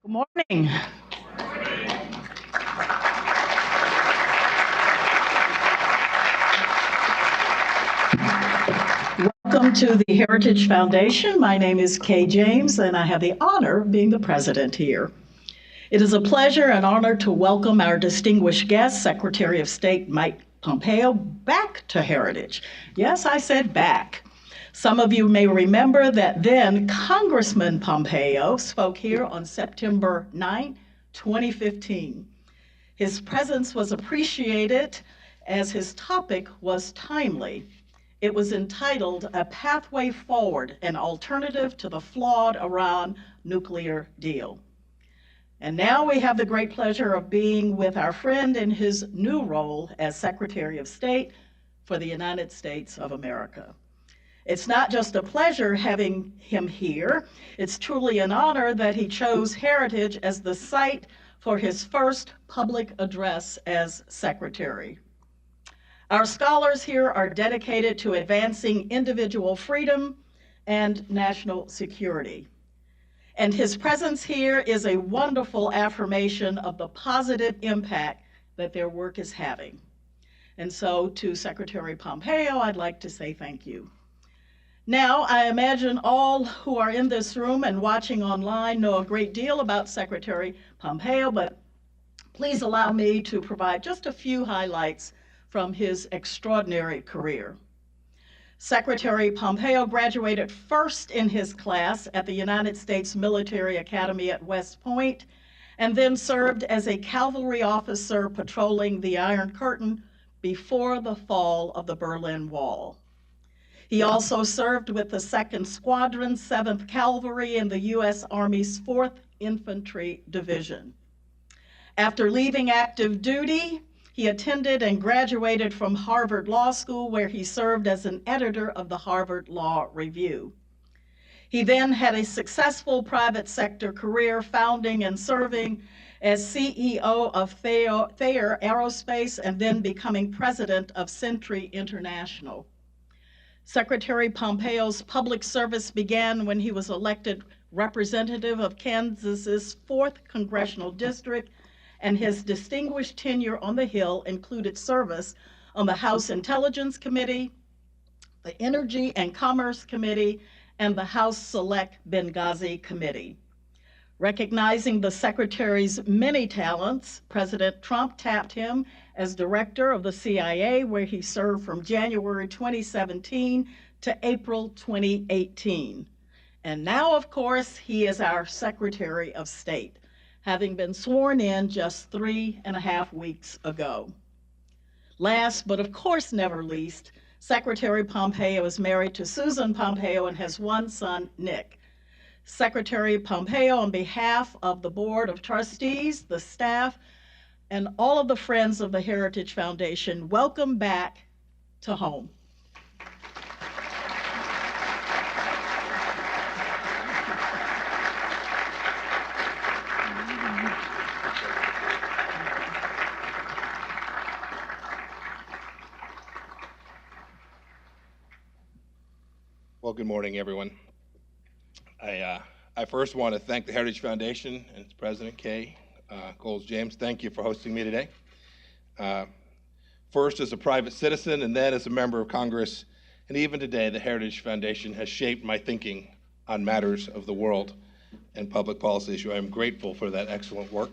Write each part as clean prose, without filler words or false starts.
Good morning. Welcome to the Heritage Foundation. My name is Kay James, and I have the honor of being the president here. It is a pleasure and honor to welcome our distinguished guest, Secretary of State Mike Pompeo, back to Heritage. Yes, I said back. Some of you may remember that then Congressman Pompeo spoke here on September 9, 2015. His presence was appreciated as his topic was timely. It was entitled A Pathway Forward, an Alternative to the Flawed Iran Nuclear Deal. And now we have the great pleasure of being with our friend in his new role as Secretary of State for the United States of America. It's not just a pleasure having him here, it's truly an honor that he chose Heritage as the site for his first public address as Secretary. Our scholars here are dedicated to advancing individual freedom and national security. And his presence here is a wonderful affirmation of the positive impact that their work is having. And so to Secretary Pompeo, I'd like to say thank you. Now, I imagine all who are in this room and watching online know a great deal about Secretary Pompeo, but please allow me to provide just a few highlights from his extraordinary career. Secretary Pompeo graduated first in his class at the United States Military Academy at West Point, and then served as a cavalry officer patrolling the Iron Curtain before the fall of the Berlin Wall. He also served with the 2nd Squadron, 7th Cavalry in the U.S. Army's 4th Infantry Division. After leaving active duty, he attended and graduated from Harvard Law School, where he served as an editor of the Harvard Law Review. He then had a successful private sector career, founding and serving as CEO of Thayer Aerospace and then becoming president of Century International. Secretary Pompeo's public service began when he was elected representative of Kansas's 4th Congressional District, and his distinguished tenure on the Hill included service on the House Intelligence Committee, the Energy and Commerce Committee, and the House Select Benghazi Committee. Recognizing the Secretary's many talents, President Trump tapped him as director of the CIA, where he served from January 2017 to April 2018. And now, of course, he is our Secretary of State, having been sworn in just 3.5 weeks ago. Last, but of course never least, Secretary Pompeo is married to Susan Pompeo and has one son, Nick. Secretary Pompeo, on behalf of the Board of Trustees, the staff, and all of the friends of the Heritage Foundation, welcome back to home. Well, good morning, everyone. I first want to thank the Heritage Foundation and its president, Kay Coles James. Thank you for hosting me today. First as a private citizen and then as a member of Congress, and even today, the Heritage Foundation has shaped my thinking on matters of the world and public policy issue. I am grateful for that excellent work.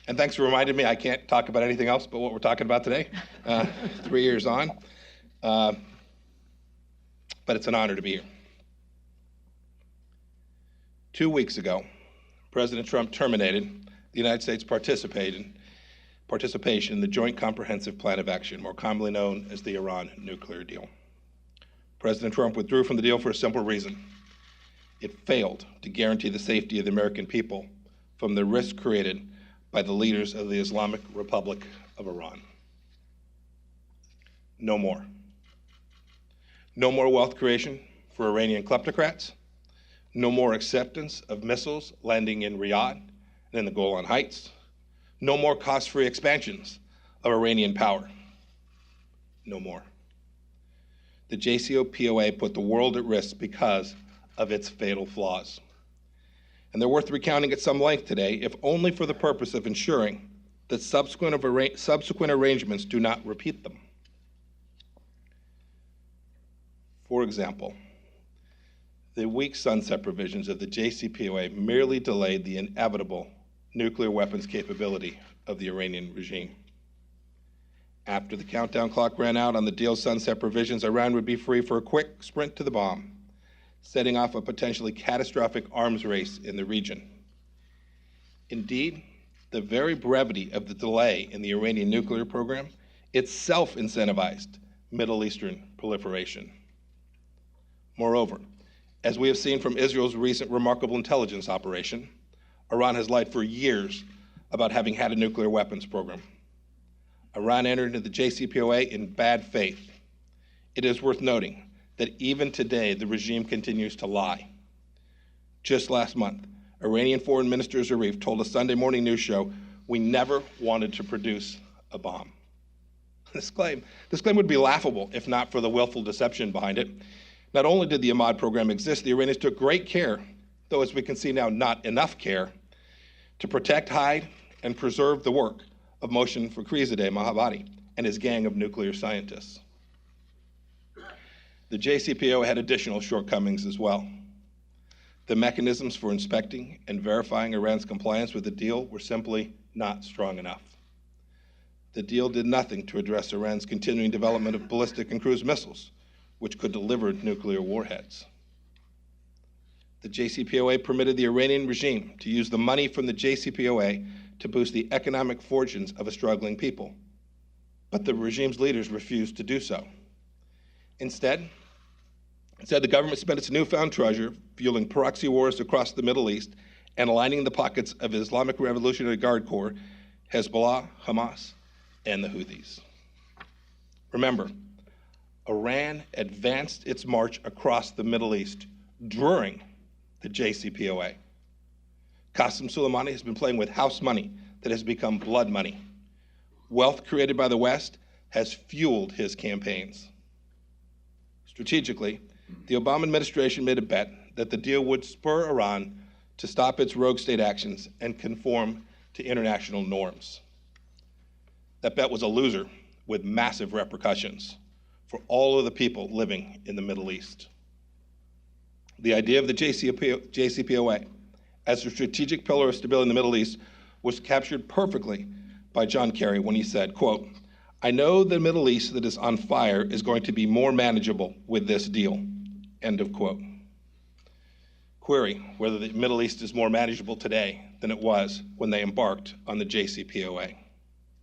And thanks for reminding me I can't talk about anything else but what we're talking about today, 3 years on. But it's an honor to be here. 2 weeks ago, President Trump terminated the United States participation in the Joint Comprehensive Plan of Action, more commonly known as the Iran nuclear deal. President Trump withdrew from the deal for a simple reason. It failed to guarantee the safety of the American people from the risk created by the leaders of the Islamic Republic of Iran. No more. No more wealth creation for Iranian kleptocrats. No more acceptance of missiles landing in Riyadh and in the Golan Heights. No more cost-free expansions of Iranian power. No more. The JCPOA put the world at risk because of its fatal flaws. and they're worth recounting at some length today, if only for the purpose of ensuring that subsequent arrangements do not repeat them. For example, the weak sunset provisions of the JCPOA merely delayed the inevitable nuclear weapons capability of the Iranian regime. After the countdown clock ran out on the deal's sunset provisions, Iran would be free for a quick sprint to the bomb, setting off a potentially catastrophic arms race in the region. Indeed, the very brevity of the delay in the Iranian nuclear program itself incentivized Middle Eastern proliferation. Moreover, as we have seen from Israel's recent remarkable intelligence operation, Iran has lied for years about having had a nuclear weapons program. Iran entered into the JCPOA in bad faith. It is worth noting that even today the regime continues to lie. Just last month, Iranian Foreign Minister Zarif told a Sunday morning news show, "We never wanted to produce a bomb." This claim would be laughable if not for the willful deception behind it. Not only did the Ahmad program exist, the Iranians took great care, though as we can see now, not enough care, to protect, hide, and preserve the work of Mohsen Fakhrizadeh Mohammadi and his gang of nuclear scientists. The JCPOA had additional shortcomings as well. The mechanisms for inspecting and verifying Iran's compliance with the deal were simply not strong enough. The deal did nothing to address Iran's continuing development of ballistic and cruise missiles, which could deliver nuclear warheads. The JCPOA permitted the Iranian regime to use the money from the JCPOA to boost the economic fortunes of a struggling people. But the regime's leaders refused to do so. Instead, the government spent its newfound treasure fueling proxy wars across the Middle East and aligning the pockets of Islamic Revolutionary Guard Corps, Hezbollah, Hamas, and the Houthis. Remember, Iran advanced its march across the Middle East during the JCPOA. Qasem Soleimani has been playing with house money that has become blood money. Wealth created by the West has fueled his campaigns. Strategically, the Obama administration made a bet that the deal would spur Iran to stop its rogue state actions and conform to international norms. That bet was a loser with massive repercussions for all of the people living in the Middle East. The idea of the JCPOA as a strategic pillar of stability in the Middle East was captured perfectly by John Kerry when he said, quote, "I know the Middle East that is on fire is going to be more manageable with this deal," end of quote. Query whether the Middle East is more manageable today than it was when they embarked on the JCPOA.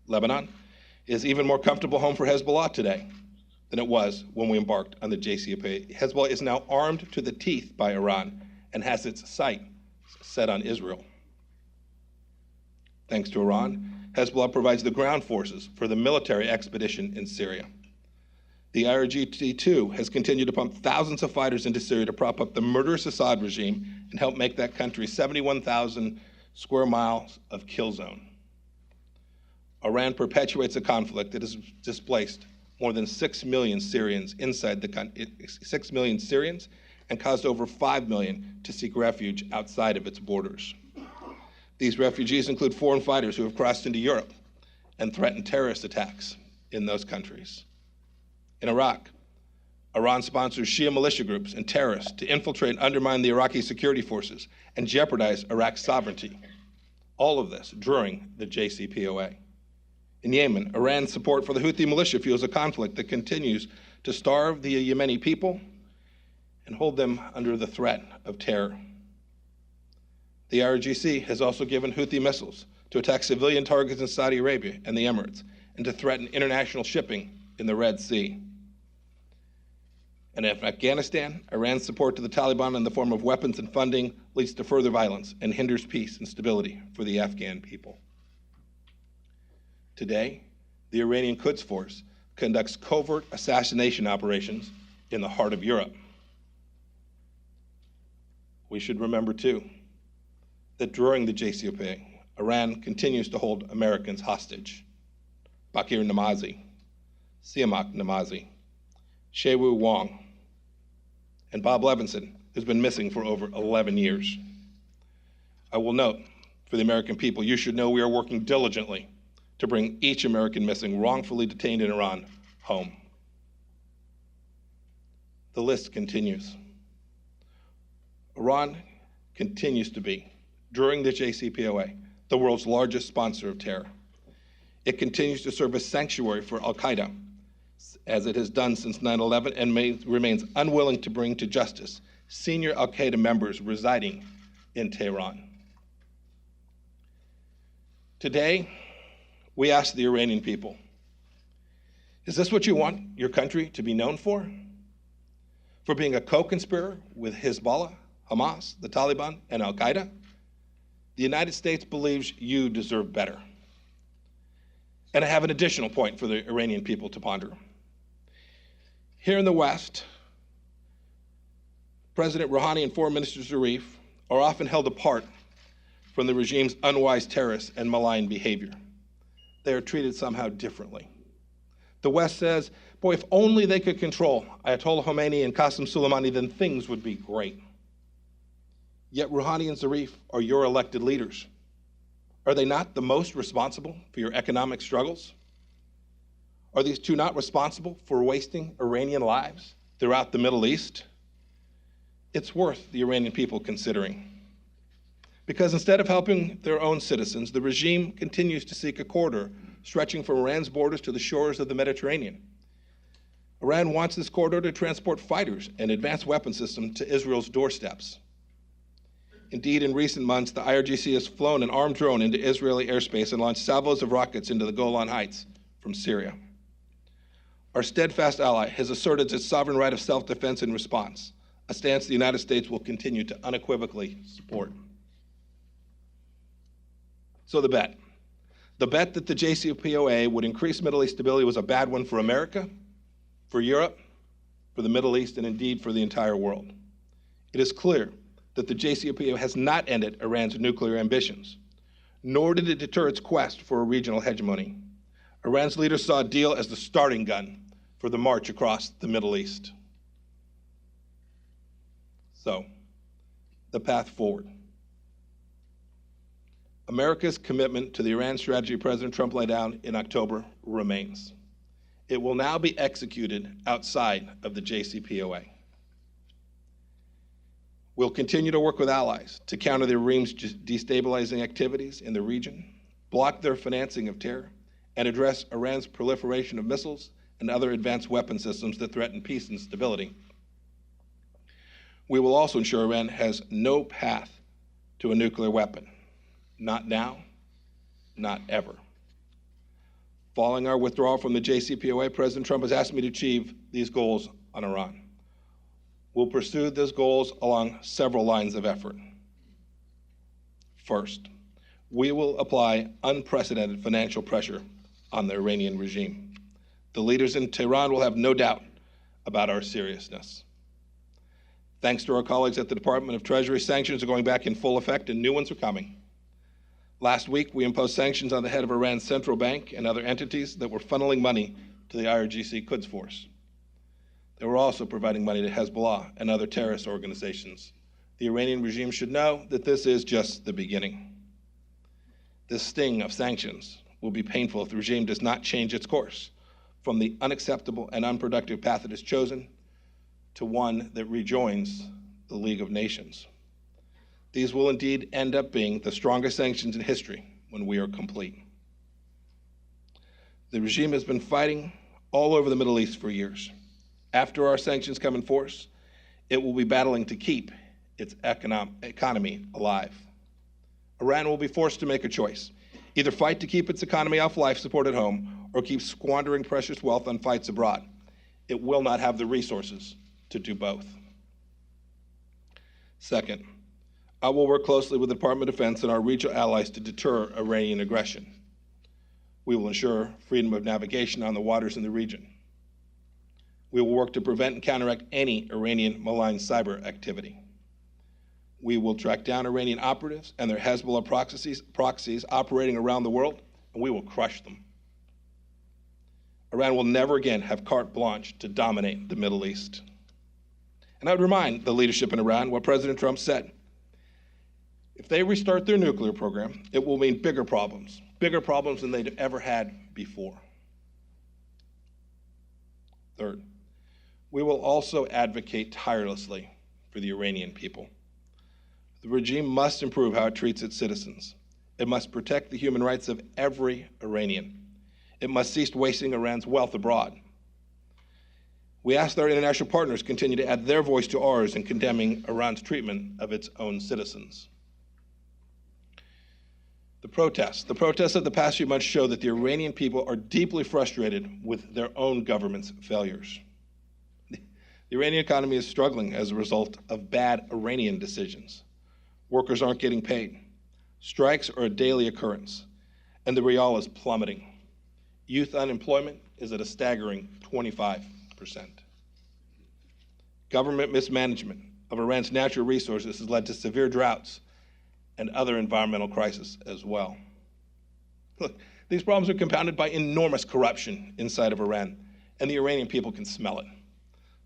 Lebanon is even more comfortable home for Hezbollah today than it was when we embarked on the JCPOA. Hezbollah is now armed to the teeth by Iran and has its sight set on Israel. Thanks to Iran, Hezbollah provides the ground forces for the military expedition in Syria. The IRGC, has continued to pump thousands of fighters into Syria to prop up the murderous Assad regime and help make that country 71,000 square miles of kill zone. Iran perpetuates a conflict that has displaced more than 6 million Syrians inside the country, 6 million Syrians, and caused over 5 million to seek refuge outside of its borders. These refugees include foreign fighters who have crossed into Europe and threatened terrorist attacks in those countries. In Iraq, Iran sponsors Shia militia groups and terrorists to infiltrate and undermine the Iraqi security forces and jeopardize Iraq's sovereignty. All of this during the JCPOA. In Yemen, Iran's support for the Houthi militia fuels a conflict that continues to starve the Yemeni people and hold them under the threat of terror. The IRGC has also given Houthi missiles to attack civilian targets in Saudi Arabia and the Emirates and to threaten international shipping in the Red Sea. And in Afghanistan, Iran's support to the Taliban in the form of weapons and funding leads to further violence and hinders peace and stability for the Afghan people. Today, the Iranian Quds Force conducts covert assassination operations in the heart of Europe. We should remember, too, that during the JCPOA, Iran continues to hold Americans hostage. Bakir Namazi, Siamak Namazi, Shewu Wang, and Bob Levinson, who's been missing for over 11 years. I will note, for the American people, you should know we are working diligently to bring each American missing, wrongfully detained in Iran, home. The list continues. Iran continues to be, during the JCPOA, the world's largest sponsor of terror. It continues to serve as sanctuary for al-Qaeda, as it has done since 9/11, and remains unwilling to bring to justice senior al-Qaeda members residing in Tehran. Today, we ask the Iranian people, is this what you want your country to be known for? For being a co-conspirator with Hezbollah, Hamas, the Taliban, and al-Qaeda? The United States believes you deserve better. And I have an additional point for the Iranian people to ponder. Here in the West, President Rouhani and Foreign Minister Zarif are often held apart from the regime's unwise terrorists and malign behavior. They are treated somehow differently. The West says, boy, if only they could control Ayatollah Khomeini and Qasem Soleimani, then things would be great. Yet Rouhani and Zarif are your elected leaders. Are they not the most responsible for your economic struggles? Are these two not responsible for wasting Iranian lives throughout the Middle East? It's worth the Iranian people considering. Because instead of helping their own citizens, the regime continues to seek a corridor stretching from Iran's borders to the shores of the Mediterranean. Iran wants this corridor to transport fighters and advanced weapon systems to Israel's doorsteps. Indeed, in recent months, the IRGC has flown an armed drone into Israeli airspace and launched salvos of rockets into the Golan Heights from Syria. Our steadfast ally has asserted its sovereign right of self-defense in response, a stance the United States will continue to unequivocally support. So the bet that the JCPOA would increase Middle East stability was a bad one for America, for Europe, for the Middle East, and indeed for the entire world. It is clear that the JCPOA has not ended Iran's nuclear ambitions, nor did it deter its quest for a regional hegemony. Iran's leaders saw a deal as the starting gun for the march across the Middle East. So, the path forward. America's commitment to the Iran strategy President Trump laid down in October remains. It will now be executed outside of the JCPOA. We'll continue to work with allies to counter the regime's destabilizing activities in the region, block their financing of terror, and address Iran's proliferation of missiles and other advanced weapon systems that threaten peace and stability. We will also ensure Iran has no path to a nuclear weapon. Not now, not ever. Following our withdrawal from the JCPOA, President Trump has asked me to achieve these goals on Iran. We'll pursue these goals along several lines of effort. First, we will apply unprecedented financial pressure on the Iranian regime. The leaders in Tehran will have no doubt about our seriousness. Thanks to our colleagues at the Department of Treasury, sanctions are going back in full effect and new ones are coming. Last week, we imposed sanctions on the head of Iran's central bank and other entities that were funneling money to the IRGC Quds Force. They were also providing money to Hezbollah and other terrorist organizations. The Iranian regime should know that this is just the beginning. This sting of sanctions will be painful if the regime does not change its course from the unacceptable and unproductive path it has chosen to one that rejoins the League of Nations. These will indeed end up being the strongest sanctions in history when we are complete. The regime has been fighting all over the Middle East for years. After our sanctions come in force, it will be battling to keep its economy alive. Iran will be forced to make a choice. Either fight to keep its economy off life support at home or keep squandering precious wealth on fights abroad. It will not have the resources to do both. Second, I will work closely with the Department of Defense and our regional allies to deter Iranian aggression. We will ensure freedom of navigation on the waters in the region. We will work to prevent and counteract any Iranian malign cyber activity. We will track down Iranian operatives and their Hezbollah proxies operating around the world, and we will crush them. Iran will never again have carte blanche to dominate the Middle East. And I would remind the leadership in Iran what President Trump said. If they restart their nuclear program, it will mean bigger problems than they'd ever had before. Third, we will also advocate tirelessly for the Iranian people. The regime must improve how it treats its citizens. It must protect the human rights of every Iranian. It must cease wasting Iran's wealth abroad. We ask that our international partners continue to add their voice to ours in condemning Iran's treatment of its own citizens. The protests of the past few months show that the Iranian people are deeply frustrated with their own government's failures. The Iranian economy is struggling as a result of bad Iranian decisions. Workers aren't getting paid. Strikes are a daily occurrence, and the rial is plummeting. Youth unemployment is at a staggering 25%. Government mismanagement of Iran's natural resources has led to severe droughts and other environmental crises as well. Look, these problems are compounded by enormous corruption inside of Iran, and the Iranian people can smell it.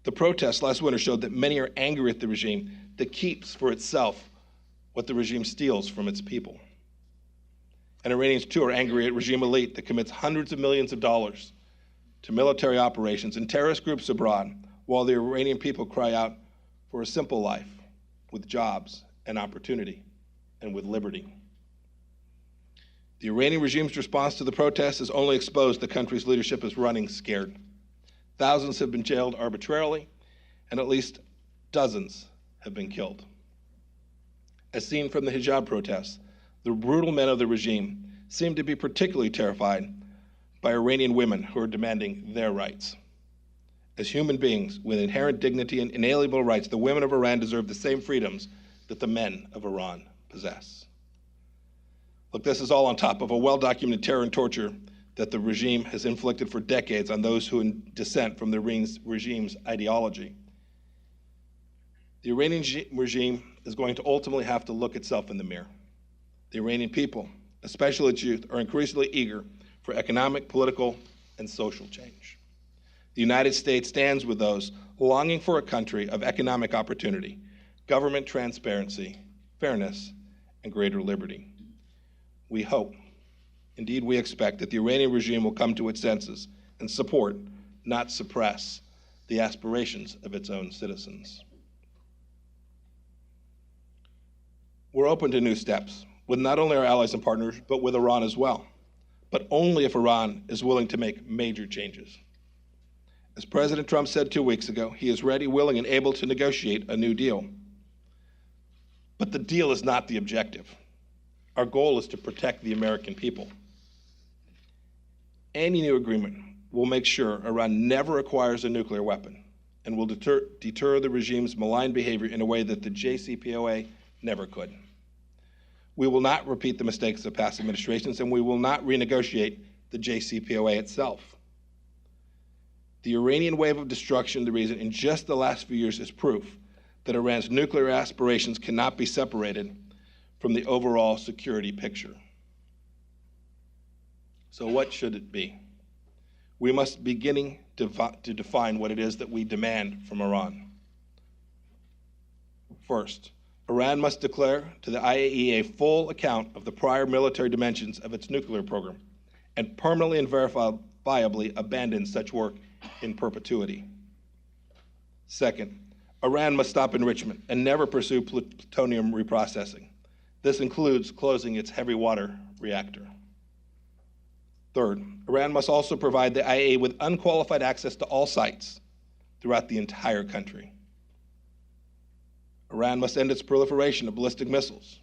The protests last winter showed that many are angry at the regime that keeps for itself what the regime steals from its people. And Iranians too are angry at regime elite that commits hundreds of millions of dollars to military operations and terrorist groups abroad, while the Iranian people cry out for a simple life with jobs and opportunity and with liberty. The Iranian regime's response to the protests has only exposed the country's leadership as running scared. Thousands have been jailed arbitrarily, and at least dozens have been killed. As seen from the hijab protests, the brutal men of the regime seem to be particularly terrified by Iranian women who are demanding their rights. As human beings with inherent dignity and inalienable rights, the women of Iran deserve the same freedoms that the men of Iran possess. Look, this is all on top of a well-documented terror and torture that the regime has inflicted for decades on those who dissent from the regime's ideology. The Iranian regime is going to ultimately have to look itself in the mirror. The Iranian people, especially its youth, are increasingly eager for economic, political, and social change. The United States stands with those longing for a country of economic opportunity, government transparency, fairness, and greater liberty. We hope, indeed we expect, that the Iranian regime will come to its senses and support, not suppress, the aspirations of its own citizens. We're open to new steps with not only our allies and partners, but with Iran as well, but only if Iran is willing to make major changes. As President Trump said 2 weeks ago, he is ready, willing, and able to negotiate a new deal. But the deal is not the objective. Our goal is to protect the American people. Any new agreement will make sure Iran never acquires a nuclear weapon and will deter the regime's malign behavior in a way that the JCPOA never could. We will not repeat the mistakes of past administrations, and we will not renegotiate the JCPOA itself. The Iranian wave of destruction, the reason in just the last few years, is proof that Iran's nuclear aspirations cannot be separated from the overall security picture. So what should it be? We must begin to define what it is that we demand from Iran. First, Iran must declare to the IAEA a full account of the prior military dimensions of its nuclear program and permanently and verifiably abandon such work in perpetuity. Second, Iran must stop enrichment and never pursue plutonium reprocessing. This includes closing its heavy water reactor. Third, Iran must also provide the IAEA with unqualified access to all sites throughout the entire country. Iran must end its proliferation of ballistic missiles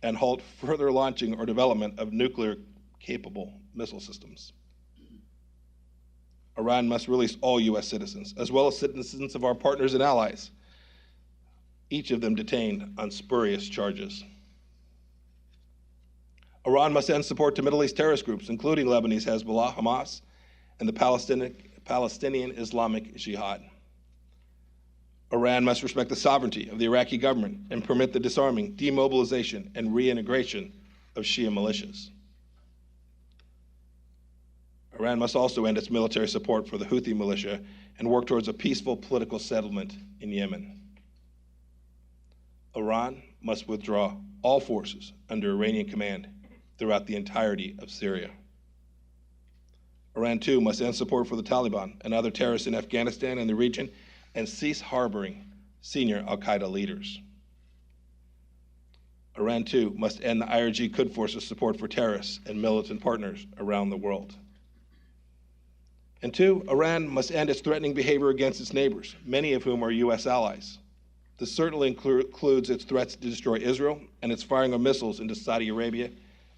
and halt further launching or development of nuclear-capable missile systems. Iran must release all U.S. citizens, as well as citizens of our partners and allies, each of them detained on spurious charges. Iran must end support to Middle East terrorist groups, including Lebanese Hezbollah, Hamas, and the Palestinian Islamic Jihad. Iran must respect the sovereignty of the Iraqi government and permit the disarming, demobilization, and reintegration of Shia militias. Iran must also end its military support for the Houthi militia and work towards a peaceful political settlement in Yemen. Iran must withdraw all forces under Iranian command throughout the entirety of Syria. Iran, too, must end support for the Taliban and other terrorists in Afghanistan and the region and cease harboring senior al-Qaeda leaders. Iran, too, must end the IRG Quds Force's support for terrorists and militant partners around the world. And two, Iran must end its threatening behavior against its neighbors, many of whom are U.S. allies. This certainly includes its threats to destroy Israel and its firing of missiles into Saudi Arabia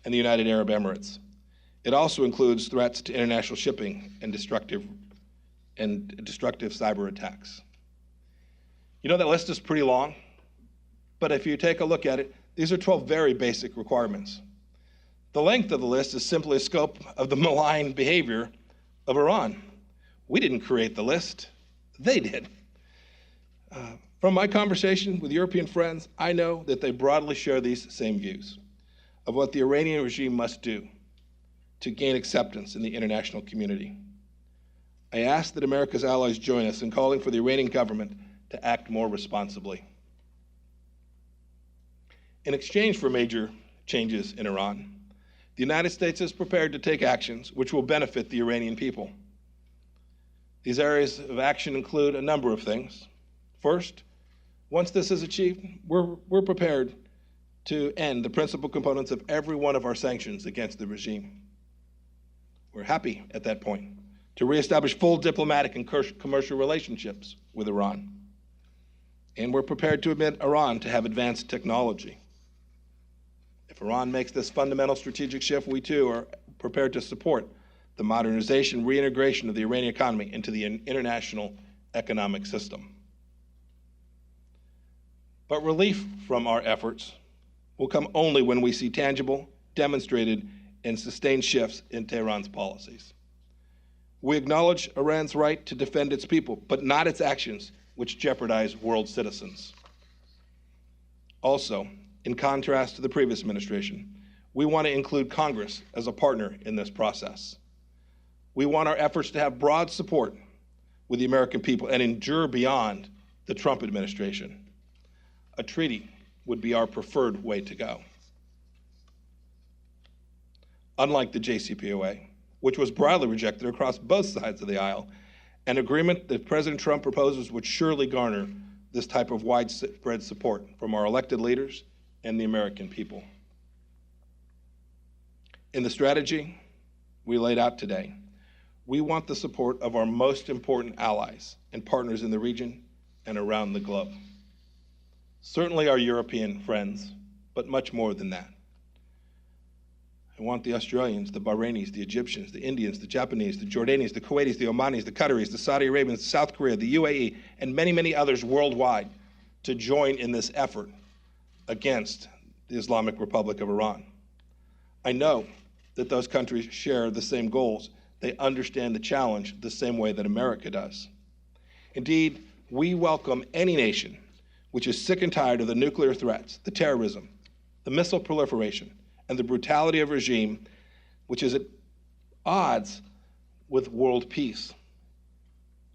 and the United Arab Emirates. It also includes threats to international shipping and destructive cyber attacks. You know, that list is pretty long, but if you take a look at it, these are 12 very basic requirements. The length of the list is simply a scope of the malign behavior of Iran. We didn't create the list, they did. From my conversation with European friends, I know that they broadly share these same views of what the Iranian regime must do to gain acceptance in the international community. I ask that America's allies join us in calling for the Iranian government to act more responsibly. In exchange for major changes in Iran, the United States is prepared to take actions which will benefit the Iranian people. These areas of action include a number of things. First, once this is achieved, we're prepared to end the principal components of every one of our sanctions against the regime. We're happy at that point to reestablish full diplomatic and commercial relationships with Iran. And we're prepared to admit Iran to have advanced technology. If Iran makes this fundamental strategic shift, we too are prepared to support the modernization, reintegration of the Iranian economy into the international economic system. But relief from our efforts will come only when we see tangible, demonstrated, and sustained shifts in Tehran's policies. We acknowledge Iran's right to defend its people, but not its actions which jeopardize world citizens. Also, in contrast to the previous administration, we want to include Congress as a partner in this process. We want our efforts to have broad support with the American people and endure beyond the Trump administration. A treaty would be our preferred way to go. Unlike the JCPOA, which was broadly rejected across both sides of the aisle, an agreement that President Trump proposes would surely garner this type of widespread support from our elected leaders and the American people. In the strategy we laid out today, we want the support of our most important allies and partners in the region and around the globe. Certainly our European friends, but much more than that. I want the Australians, the Bahrainis, the Egyptians, the Indians, the Japanese, the Jordanians, the Kuwaitis, the Omanis, the Qataris, the Saudi Arabians, South Korea, the UAE, and many, many others worldwide to join in this effort against the Islamic Republic of Iran. I know that those countries share the same goals. They understand the challenge the same way that America does. Indeed, we welcome any nation which is sick and tired of the nuclear threats, the terrorism, the missile proliferation, and the brutality of a regime which is at odds with world peace,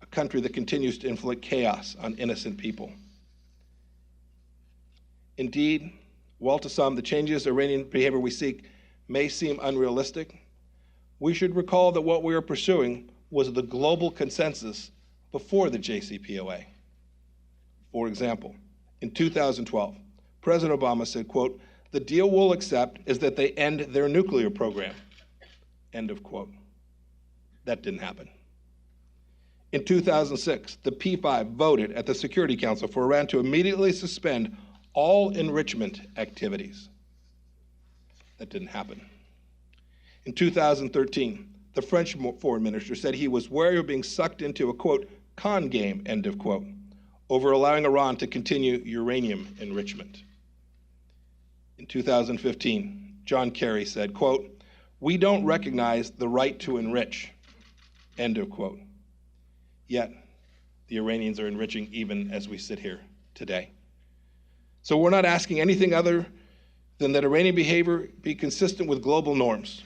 a country that continues to inflict chaos on innocent people. Indeed, while to some the changes in Iranian behavior we seek may seem unrealistic, we should recall that what we are pursuing was the global consensus before the JCPOA. For example, in 2012, President Obama said, quote, "The deal we'll accept is that they end their nuclear program," end of quote. That didn't happen. In 2006, the P5 voted at the Security Council for Iran to immediately suspend all enrichment activities. That didn't happen. In 2013, the French foreign minister said he was wary of being sucked into a, quote, "con game," end of quote, over allowing Iran to continue uranium enrichment. In 2015, John Kerry said, quote, "We don't recognize the right to enrich," end of quote. Yet, the Iranians are enriching even as we sit here today. So we're not asking anything other than that Iranian behavior be consistent with global norms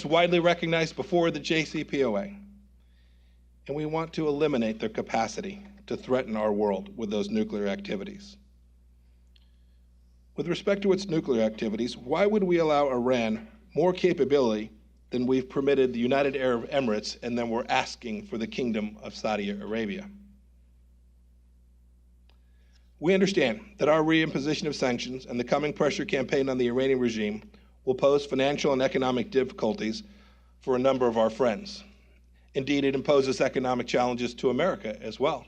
widely recognized before the JCPOA. And we want to eliminate their capacity to threaten our world with those nuclear activities. With respect to its nuclear activities, why would we allow Iran more capability than we've permitted the United Arab Emirates and then we're asking for the Kingdom of Saudi Arabia? We understand that our reimposition of sanctions and the coming pressure campaign on the Iranian regime will pose financial and economic difficulties for a number of our friends. Indeed, it imposes economic challenges to America as well.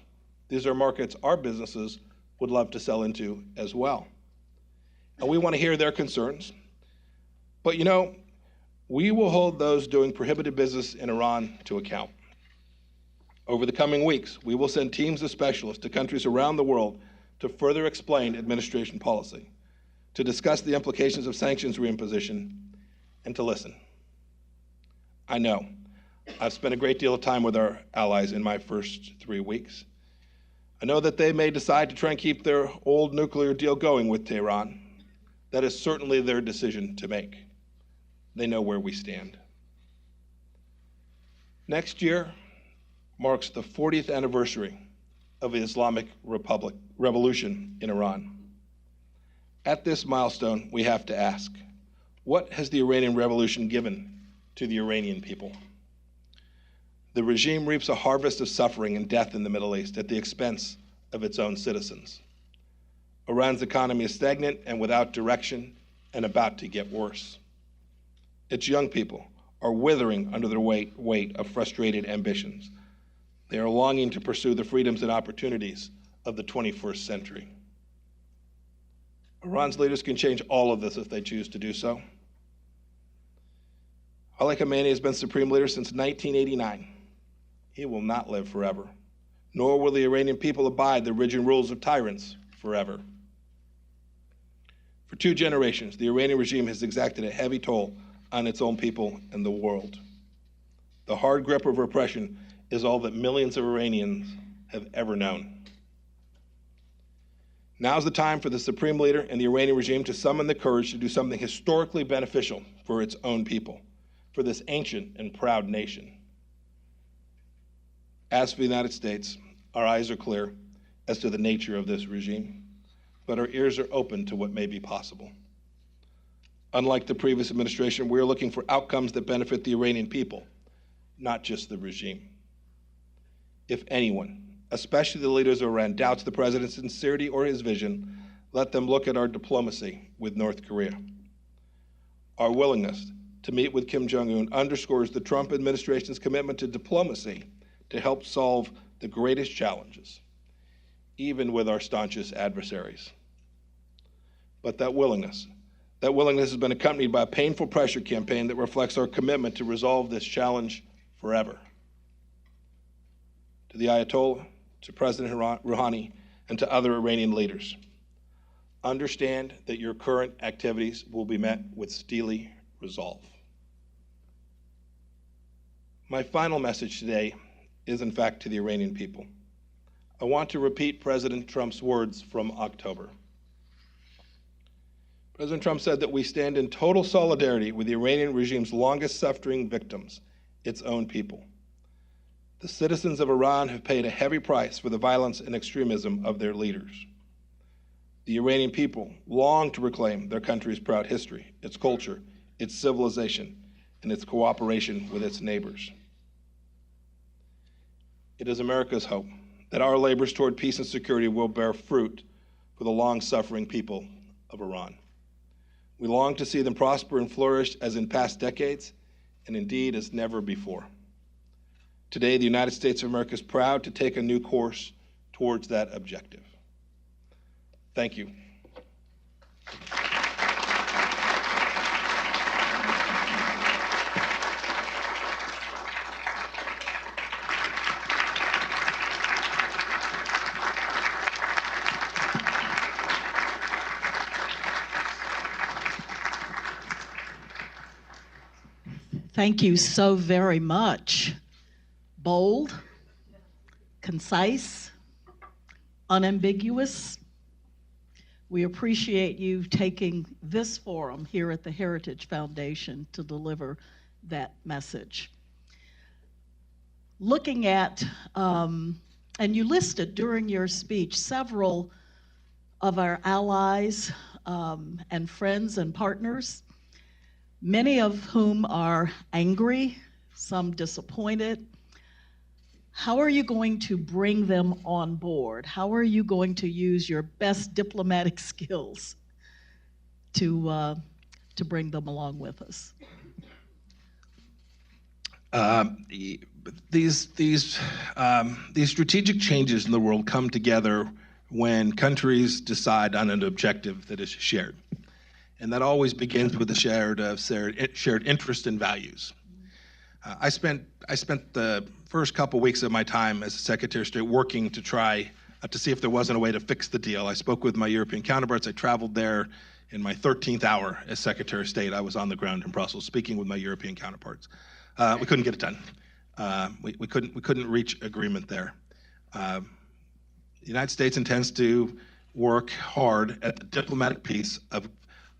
These are markets our businesses would love to sell into as well. And we want to hear their concerns. But you know, we will hold those doing prohibited business in Iran to account. Over the coming weeks, we will send teams of specialists to countries around the world to further explain administration policy, to discuss the implications of sanctions reimposition, and to listen. I know, I've spent a great deal of time with our allies in my first 3 weeks. I know that they may decide to try and keep their old nuclear deal going with Tehran. That is certainly their decision to make. They know where we stand. Next year marks the 40th anniversary of the Islamic Revolution in Iran. At this milestone, we have to ask, what has the Iranian Revolution given to the Iranian people? The regime reaps a harvest of suffering and death in the Middle East at the expense of its own citizens. Iran's economy is stagnant and without direction and about to get worse. Its young people are withering under the weight of frustrated ambitions. They are longing to pursue the freedoms and opportunities of the 21st century. Iran's leaders can change all of this if they choose to do so. Ali Khamenei has been supreme leader since 1989. He will not live forever, nor will the Iranian people abide the rigid rules of tyrants forever. For 2 generations, the Iranian regime has exacted a heavy toll on its own people and the world. The hard grip of repression is all that millions of Iranians have ever known. Now's the time for the supreme leader and the Iranian regime to summon the courage to do something historically beneficial for its own people, for this ancient and proud nation. As for the United States, our eyes are clear as to the nature of this regime, but our ears are open to what may be possible. Unlike the previous administration, we are looking for outcomes that benefit the Iranian people, not just the regime. If anyone, especially the leaders of Iran, doubts the president's sincerity or his vision, let them look at our diplomacy with North Korea. Our willingness to meet with Kim Jong-un underscores the Trump administration's commitment to diplomacy to help solve the greatest challenges, even with our staunchest adversaries. But that willingness has been accompanied by a painful pressure campaign that reflects our commitment to resolve this challenge forever. To the Ayatollah, to President Rouhani, and to other Iranian leaders, understand that your current activities will be met with steely resolve. My final message today is, in fact, to the Iranian people. I want to repeat President Trump's words from October. President Trump said that we stand in total solidarity with the Iranian regime's longest-suffering victims, its own people. The citizens of Iran have paid a heavy price for the violence and extremism of their leaders. The Iranian people long to reclaim their country's proud history, its culture, its civilization, and its cooperation with its neighbors. It is America's hope that our labors toward peace and security will bear fruit for the long-suffering people of Iran. We long to see them prosper and flourish as in past decades, and indeed as never before. Today, the United States of America is proud to take a new course towards that objective. Thank you. Thank you so very much. Bold, concise, unambiguous. We appreciate you taking this forum here at the Heritage Foundation to deliver that message. Looking at, and you listed during your speech several of our allies and friends and partners, many of whom are angry, some disappointed. How are you going to bring them on board? How are you going to use your best diplomatic skills to bring them along with us? These strategic changes in the world come together when countries decide on an objective that is shared, and that always begins with a shared interest and values. I spent the first couple weeks of my time as Secretary of State working to try to see if there wasn't a way to fix the deal. I spoke with my European counterparts. I traveled there in my 13th hour as Secretary of State. I was on the ground in Brussels speaking with my European counterparts. We couldn't get it done. We couldn't reach agreement there. The United States intends to work hard at the diplomatic piece of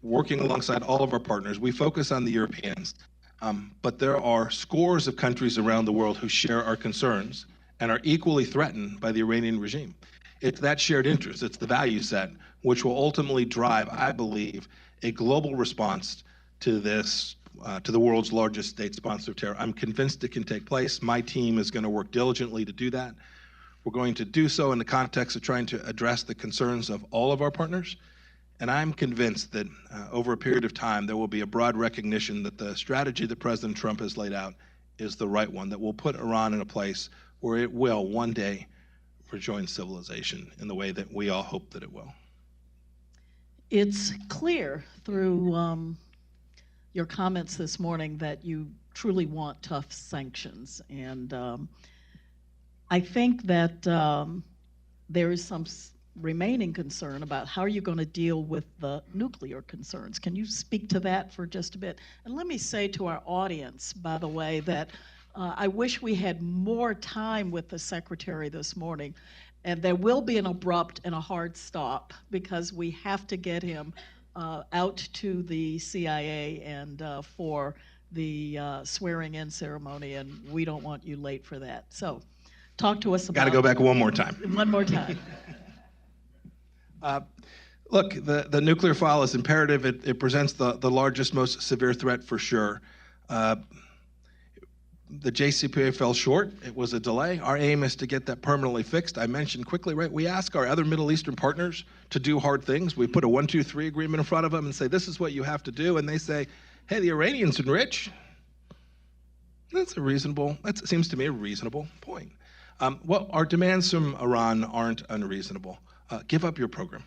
working alongside all of our partners. We focus on the Europeans, but there are scores of countries around the world who share our concerns and are equally threatened by the Iranian regime. It's that shared interest, it's the value set, which will ultimately drive, I believe, a global response to this, to the world's largest state sponsor of terror. I'm convinced it can take place. My team is going to work diligently to do that. We're going to do so in the context of trying to address the concerns of all of our partners. And I'm convinced that over a period of time, there will be a broad recognition that the strategy that President Trump has laid out is the right one, that will put Iran in a place where it will one day rejoin civilization in the way that we all hope that it will. It's clear through your comments this morning that you truly want tough sanctions. And I think that there is some remaining concern about how are you going to deal with the nuclear concerns. Can you speak to that for just a bit? And let me say to our audience, by the way, that I wish we had more time with the Secretary this morning. And there will be an abrupt and a hard stop because we have to get him out to the CIA and for the swearing-in ceremony, and we don't want you late for that. So talk to us about... Got to go back one more time. One more time. Look, the nuclear file is imperative. It presents the largest, most severe threat for sure. The JCPOA fell short. It was a delay. Our aim is to get that permanently fixed. I mentioned quickly, right? We ask our other Middle Eastern partners to do hard things. We put a 1, 2, 3 agreement in front of them and say, this is what you have to do. And they say, hey, the Iranians enrich. That seems to me a reasonable point. Well, our demands from Iran aren't unreasonable. Give up your program.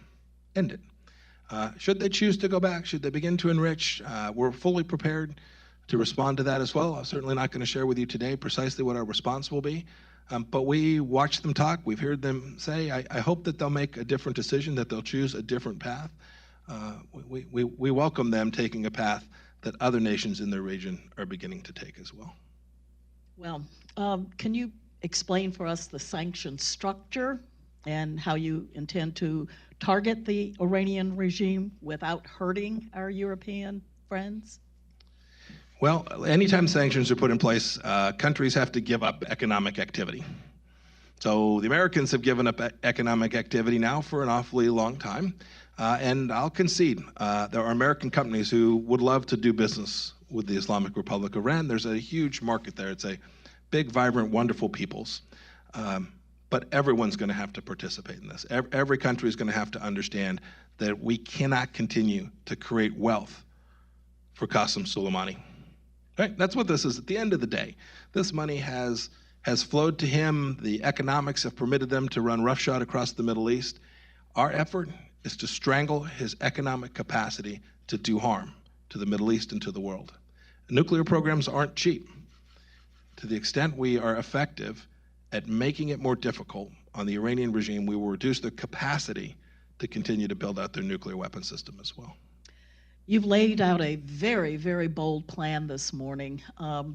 End it. Should they choose to go back, should they begin to enrich, we're fully prepared to respond to that as well. I'm certainly not going to share with you today precisely what our response will be, but we watch them talk. We've heard them say, I hope that they'll make a different decision, that they'll choose a different path. We welcome them taking a path that other nations in their region are beginning to take as well. Well, can you explain for us the sanction structure and how you intend to target the Iranian regime without hurting our European friends? Well, anytime sanctions are put in place, countries have to give up economic activity. So the Americans have given up economic activity now for an awfully long time. And I'll concede, there are American companies who would love to do business with the Islamic Republic of Iran. There's a huge market there. It's a big, vibrant, wonderful peoples. But everyone's going to have to participate in this. Every country is going to have to understand that we cannot continue to create wealth for Qasem Soleimani. Right? That's what this is. At the end of the day, this money has flowed to him. The economics have permitted them to run roughshod across the Middle East. Our effort is to strangle his economic capacity to do harm to the Middle East and to the world. Nuclear programs aren't cheap. To the extent we are effective at making it more difficult on the Iranian regime, we will reduce their capacity to continue to build out their nuclear weapon system as well. You've laid out a very, very bold plan this morning.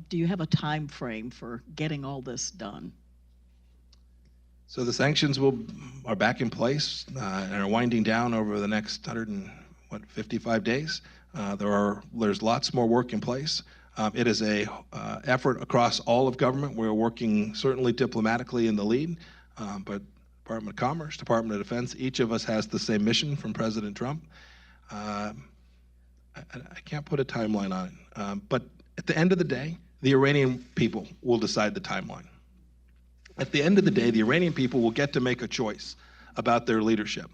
Do you have a time frame for getting all this done? So the sanctions are back in place and are winding down over the next 55 days. There's lots more work in place. It is a effort across all of government. We're working certainly diplomatically in the lead, but Department of Commerce, Department of Defense, each of us has the same mission from President Trump. I can't put a timeline on it, but at the end of the day, the Iranian people will decide the timeline. At the end of the day, the Iranian people will get to make a choice about their leadership.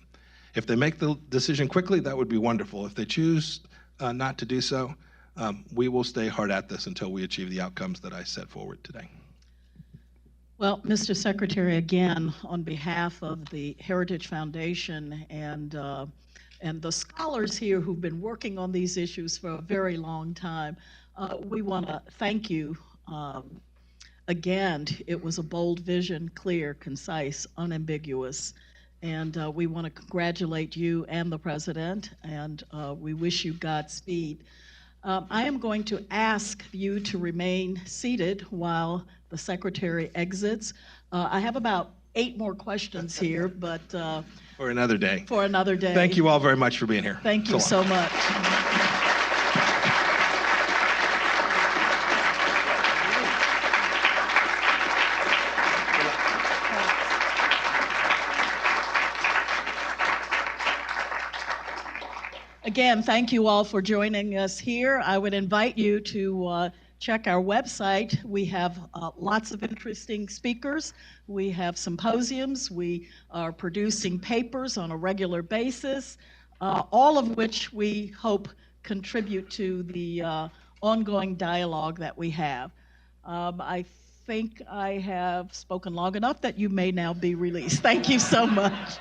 If they make the decision quickly, that would be wonderful. If they choose not to do so, we will stay hard at this until we achieve the outcomes that I set forward today. Well, Mr. Secretary, again, on behalf of the Heritage Foundation and the scholars here who've been working on these issues for a very long time, we want to thank you. Again, it was a bold vision, clear, concise, unambiguous, and we want to congratulate you and the President, and we wish you Godspeed. I am going to ask you to remain seated while the Secretary exits. I have about 8 more questions here, but For another day. For another day. Thank you all very much for being here. Thank you so much. Again, thank you all for joining us here. I would invite you to check our website. We have lots of interesting speakers. We have symposiums. We are producing papers on a regular basis, all of which we hope contribute to the ongoing dialogue that we have. I think I have spoken long enough that you may now be released. Thank you so much.